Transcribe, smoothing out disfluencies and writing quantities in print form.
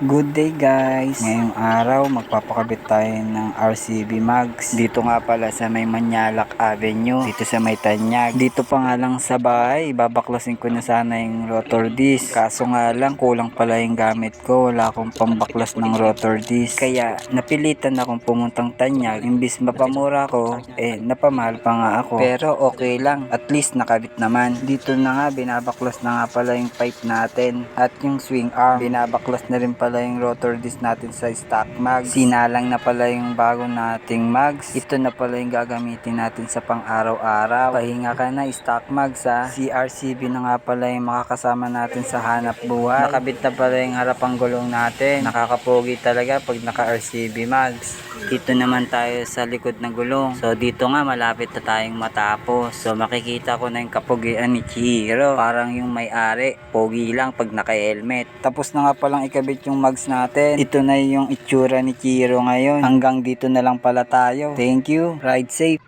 Good day guys! Ngayong araw magpapakabit tayo ng RCB mags. Dito nga pala sa may Manyalak Avenue, dito sa may Tanyag. Dito pa nga lang sa bahay, babaklasin ko na sana yung rotor disc. Kaso nga lang kulang pala yung gamit ko, wala akong pambaklas ng rotor disc. Kaya napilitan akong pumuntang Tanyag. Imbis mapamura ko, napamahal pa nga ako. Pero okay lang, at least nakabit naman. Dito na nga binabaklas na nga pala yung pipe natin at yung swing arm. Binabaklas na rin pala yung rotor disc natin sa stock mags. Sinalang na pala yung bago nating mags. Ito na pala yung gagamitin natin sa pang araw-araw. Pahinga ka na stock mags ha. Si RCB na nga pala yung makakasama natin sa hanap buhay. Nakabit na pala yung harapang gulong natin. Nakakapogi talaga pag naka RCB mags. Dito naman tayo sa likod ng gulong. So dito nga malapit na tayong matapos. So makikita ko na yung kapogian ni Chihiro. Parang yung may-ari, pogi lang pag naka-helmet. Tapos na nga palang ikabit yung mags natin. Ito na yung itsura ni Chihiro ngayon. Hanggang dito na lang pala tayo. Thank you. Ride safe.